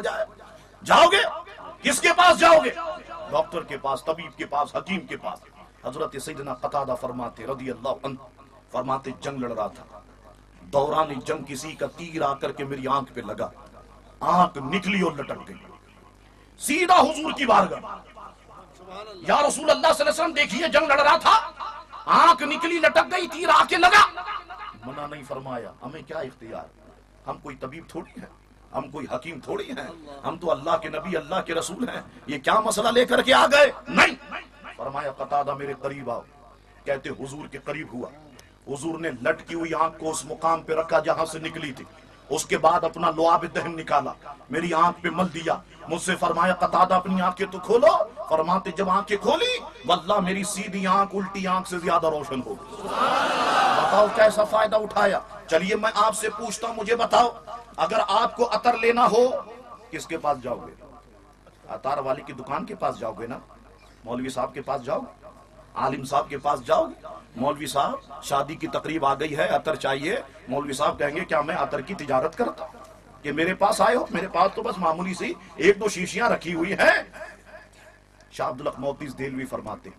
ہو جائے. جاؤ گے کس کے پاس جاؤ گے؟ ڈاکٹر کے پاس، طبیب کے پاس، حکیم کے پاس. حضرت سیدنا قتادہ فرماتے رضی اللہ عنہ، فرماتے جنگ لڑ رہا تھا، دوران جنگ کسی کا تیر آ کر کے میری آنکھ پہ لگا، آنکھ نکلی اور لٹک گئی. سیدھا حضور کی بارگاہ، یا رسول اللہ صلی اللہ علیہ وسلم دیکھیے جنگ لڑ رہا تھا، آنکھ نکلی لٹک گئی، تیر آ کے لگا. منع نہیں فرمایا. ہمیں کیا اختیار؟ ہم کوئی طبیب تھوڑی ہیں، ہم کوئی حکیم تھوڑی ہیں، ہم تو اللہ کے نبی، اللہ کے رسول ہیں. یہ کیا مسئلہ لے کر کے آ گئے؟ نہیں. فرمایا قتادہ میرے قریب آؤ. کہتے حضور کے قریب ہوا. حضور نے لٹکی ہوئی آنکھ کو اس مقام پہ رکھا جہاں سے نکلی تھی. اس کے بعد اپنا لعاب دہن نکالا، میری آنکھ پہ مل دیا. مجھ سے فرمایا قتادہ اپنی آنکھیں تو کھولو. فرماتے جب آنکھیں کھولی واللہ میری سیدھی آنکھ الٹی آنکھ سے زیادہ روشن ہو گئی. بتاؤ کیسا فائدہ اٹھایا. چلیے میں آپ سے پوچھتا ہوں، مجھے بتاؤ اگر آپ کو عطر لینا ہو کس کے پاس جاؤ گے؟ عطار والی کی دکان کے پاس جاؤ گے نا؟ مولوی صاحب کے پاس جاؤ گے؟ عالم صاحب کے پاس جاؤ گے؟ مولوی صاحب شادی کی تقریب آ گئی ہے، عطر چاہیے. مولوی صاحب کہیں گے کیا میں عطر کی تجارت کرتا ہوں کہ میرے پاس آئے ہو؟ میرے پاس تو بس معمولی سی ایک دو شیشیاں رکھی ہوئی ہیں. شاہ عبدالحق موتیز دہلوی فرماتے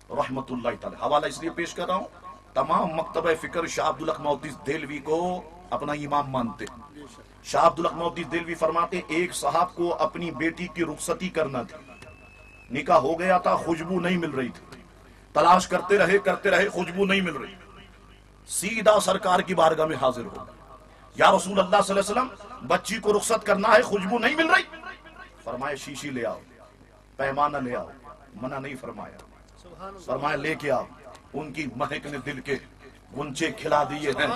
رحمت اللہ تعالی، حوالہ اس لیے پیش کر رہا ہوں، تمام مکتبہ فکر شاہ عبدالحق موتیز دہلوی کو اپنا امام مانتے. شاہ عبدالحق موتیز دہلوی فرماتے ایک صاحب کو اپنی بیٹی کی رخصتی کرنا تھی، نکاح ہو گیا تھا، خوشبو نہیں مل رہی تھی، تلاش کرتے رہے خوشبو نہیں مل رہی. سیدھا سرکار کی بارگاہ میں حاضر ہو، یا رسول اللہ صلی اللہ علیہ وسلم بچی کو رخصت کرنا ہے، خوشبو نہیں مل رہی. فرمایا شیشی لے آؤ، پیمانہ لے آؤ. منع نہیں فرمایا. فرمایا لے کے آؤ. ان کی مہک نے دل کے گنچے کھلا دیے ہیں،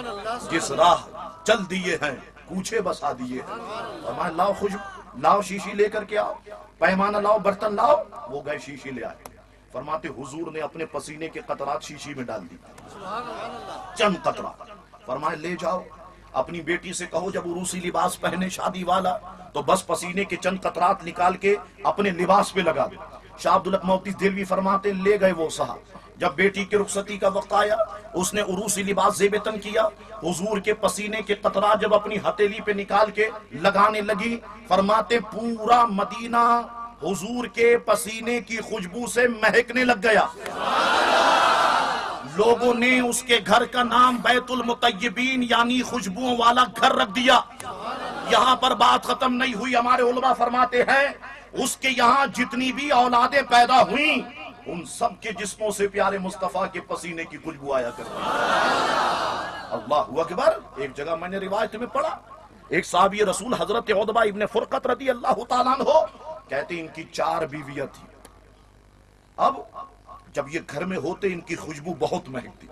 جس راہ چل دیے ہیں کوچے بسا دیے ہیں. فرمایا لاؤ خوشبو، لاؤ شیشی لے کر کے آؤ، پیمانہ لاؤ، برتن لاؤ. وہ گئے شیشی لے آئے. فرماتے حضور نے اپنے پسینے کے قطرات شیشی میں ڈال دی، چند قطرات. فرمایا لے جاؤ، اپنی بیٹی سے کہو جب عروسی لباس پہنے شادی والا تو بس پسینے کے چند قطرات نکال کے اپنے لباس پہ لگا دے. شاہ عبدالحق موتیز دہلوی فرماتے لے گئے وہ صاحب. جب بیٹی کی رخصتی کا وقت آیا اس نے عروسی لباس زیب تن کیا. حضور کے پسینے کے قطرات جب اپنی ہتھیلی پہ نکال کے لگانے لگی، فرماتے پورا مدینہ حضور کے پسینے کی خوشبو سے مہکنے لگ گیا. لوگوں نے اس کے گھر کا نام بیت المطیبین یعنی خوشبوؤں والا گھر رکھ دیا. یہاں پر بات ختم نہیں ہوئی. ہمارے علماء فرماتے ہیں اس کے یہاں جتنی بھی اولادیں پیدا ہوئیں ان سب کے جسموں سے پیارے مصطفیٰ کے پسینے کی خوشبو آیا کرتی. اللہ اکبر. ایک جگہ میں نے روایت میں پڑھا، ایک صحابی رسول حضرت عتبہ ابن فرقت رضی اللہ تعالیٰ عنہ کہتے ان کی 4 بیویاں تھیں. اب جب یہ گھر میں ہوتے ان کی خوشبو بہت مہکتی.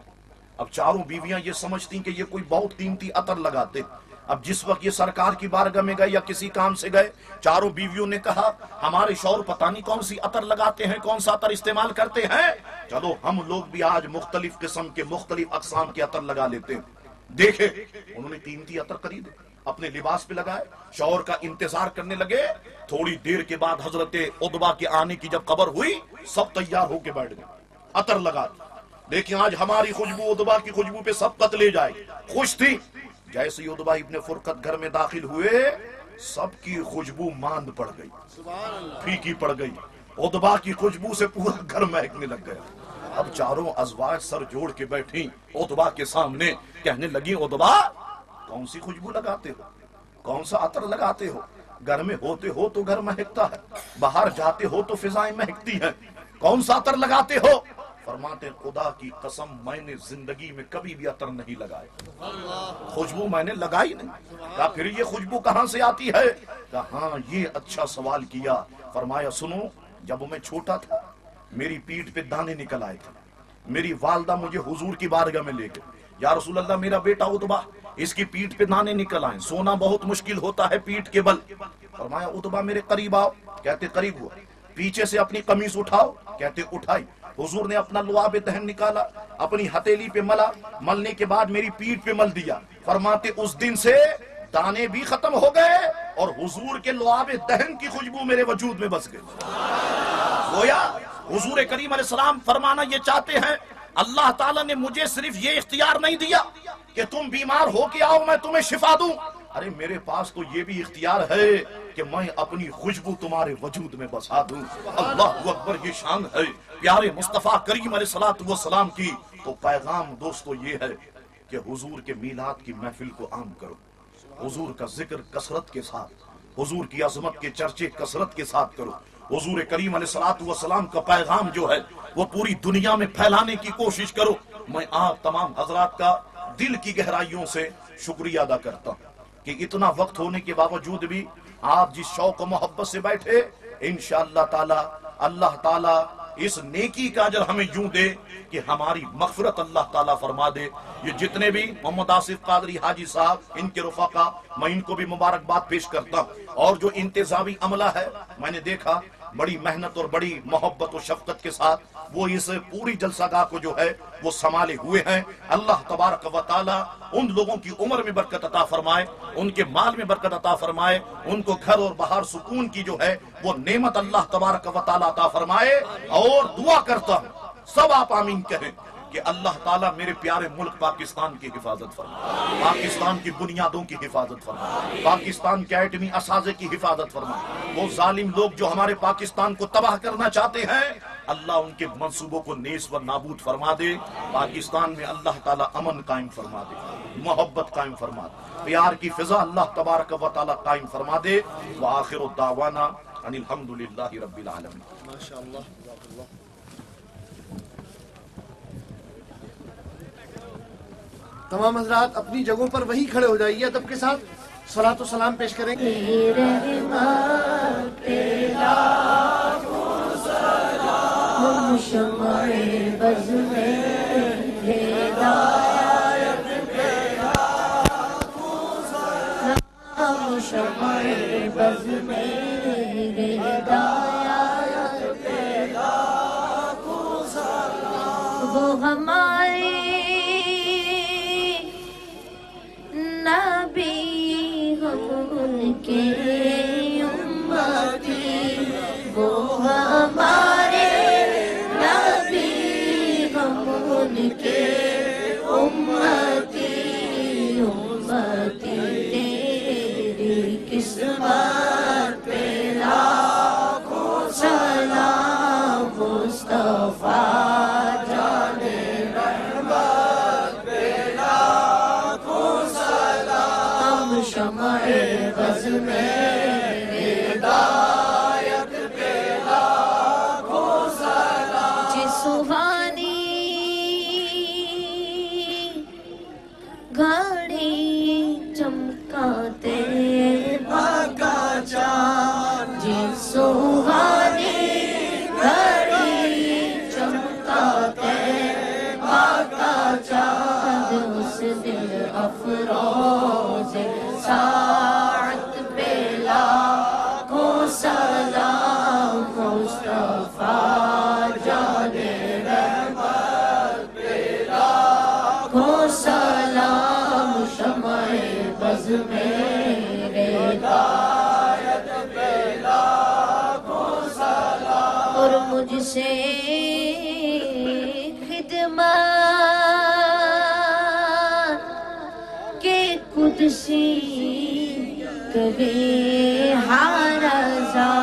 اب چاروں بیویاں یہ سمجھتی کہ یہ کوئی بہت قیمتی عطر لگاتے. اب جس وقت یہ سرکار کی بارگاہ میں گئے یا کسی کام سے گئے، چاروں بیویوں نے کہا ہمارے شوہر پتہ نہیں کون سی عطر لگاتے ہیں، کون سا عطر استعمال کرتے ہیں، چلو ہم لوگ بھی آج مختلف قسم کے مختلف اقسام کے عطر لگا لیتے ہیں. دیکھے انہوں نے قیمتی عطر خریدے، اپنے لباس پہ لگائے، شوہر کا انتظار کرنے لگے. تھوڑی دیر کے بعد حضرت عتبہ کے آنے کی جب خبر ہوئی سب تیار ہو کے بیٹھ گئے عطر لگا. لیکن آج ہماری خوشبو عتبہ کی خوشبو پہ سبقت لے جائے. خوش تھی. جیسے ہی عتبہ ابن فرقت گھر میں داخل ہوئے سب کی خوشبو ماند پڑ گئی، پھیکی پڑ گئی. عتبہ کی خوشبو سے پورا گھر مہکنے لگ گیا. اب چاروں ازواج سر جوڑ کے بیٹھی عتبہ کے سامنے، کہنے لگی عتبہ کون سی خوشبو لگاتے ہو، کون سا عطر لگاتے ہو؟ گھر میں ہوتے ہو تو گھر مہکتا ہے، باہر جاتے ہو تو فضائیں مہکتی ہیں، کون سا عطر لگاتے ہو؟ فرماتے خدا کی قسم میں نے زندگی میں کبھی بھی عطر نہیں لگایا، خوشبو میں نے لگائی نہیں. کہا پھر یہ خوشبو کہاں سے آتی ہے؟ کہا ہاں یہ اچھا سوال کیا. فرمایا سنو، جب میں چھوٹا تھا میری پیٹھ پہ دانے نکل آئے تھے، میری والدہ مجھے حضور کی بارگاہ میں لے گئے. یا رسول اللہ میرا بیٹا عتبہ اس کی پیٹھ پہ دانے نکل آئے، سونا بہت مشکل ہوتا ہے پیٹھ کے بل. فرمایا عتبہ میرے قریب آؤ. کہتے قریب ہوا. پیچھے سے اپنی قمیص اٹھاؤ. کہتے اٹھائی. حضور نے اپنا لعاب دہن نکالا، اپنی ہتھیلی پہ ملا، ملنے کے بعد میری پیٹھ پہ مل دیا. فرماتے اس دن سے دانے بھی ختم ہو گئے اور حضور کے لعاب دہن کی خوشبو میرے وجود میں بس گئی. گویا حضور کریم علیہ السلام فرمانا یہ چاہتے ہیں اللہ تعالیٰ نے مجھے صرف یہ اختیار نہیں دیا کہ تم بیمار ہو کے آؤ میں تمہیں شفا دوں. ارے میرے پاس تو یہ بھی اختیار ہے کہ میں اپنی خوشبو تمہارے وجود میں بسا دوں. اللہ اکبر، یہ شان ہے پیارے مصطفیٰ کریم علیہ السلام کی. تو پیغام دوستو یہ ہے کہ حضور کے میلاد کی محفل کو عام کرو، حضور کا ذکر کثرت کے ساتھ، حضور کی عظمت کے چرچے کثرت کے ساتھ کرو. حضور کریم علیہ السلام کا پیغام جو ہے وہ پوری دنیا میں پھیلانے کی کوشش کرو. میں آپ تمام حضرات کا دل کی گہرائیوں سے شکریہ ادا کرتا ہوں کہ اتنا وقت ہونے کے باوجود بھی آپ جس شوق و محبت سے بیٹھے. انشاءاللہ تعالی اللہ تعالی اس نیکی کا اجر ہمیں یوں دے کہ ہماری مغفرت اللہ تعالیٰ فرما دے. یہ جتنے بھی محمد آصف قادری حاجی صاحب، ان کے رفقا، میں ان کو بھی مبارکباد پیش کرتا ہوں. اور جو انتظامی عملہ ہے، میں نے دیکھا بڑی محنت اور بڑی محبت و شفقت کے ساتھ وہ اس پوری جلسہ گاہ کو جو ہے وہ سنبھالے ہوئے ہیں. اللہ تبارک و تعالی ان لوگوں کی عمر میں برکت عطا فرمائے، ان کے مال میں برکت عطا فرمائے، ان کو گھر اور باہر سکون کی جو ہے وہ نعمت اللہ تبارک و تعالی عطا فرمائے. اور دعا کرتا ہوں سب آپ آمین کہیں کہ اللہ تعالیٰ میرے پیارے ملک پاکستان کی حفاظت فرمائے، پاکستان کی بنیادوں کی حفاظت فرمائے، پاکستان کے ایٹمی اساتذے کی حفاظت فرمائے. وہ ظالم لوگ جو ہمارے پاکستان کو تباہ کرنا چاہتے ہیں، اللہ ان کے منصوبوں کو نیز و نابود فرما دے. پاکستان میں اللہ تعالیٰ امن قائم فرما دے، محبت قائم فرما دے، پیار کی فضا اللہ تبارک و تعالیٰ قائم فرما دے. وآخر الدعوانا ان الحمدللہ رب العالمین. ماشاءاللہ. تمام حضرات اپنی جگہوں پر وہی کھڑے ہو جائیے، ادب کے ساتھ صلاۃ و سلام پیش کریں گے. وہ ہمارے نبی ہم ان کے امتی، وہ ہمارے نبی ہم ان کے امتی. امتی تیری قسمت پہ لاکھوں سلام مصطفیٰ شمع بز میں ہدایت پہ لاکھوں سلام. جس سبحانی گھڑی چمکاتے باغا چاند، جس سبحانی گھڑی چمکاتے باغا چاند، اس دل افروز ساعت پہ لاکھوں سلام مصطفیٰ جان رحمت پہ لاکھوں سلام. شمع بز میں ہدایت پہ لاکھوں سلام. اور مجھ سے خدمت قدسی کہے ہر رضا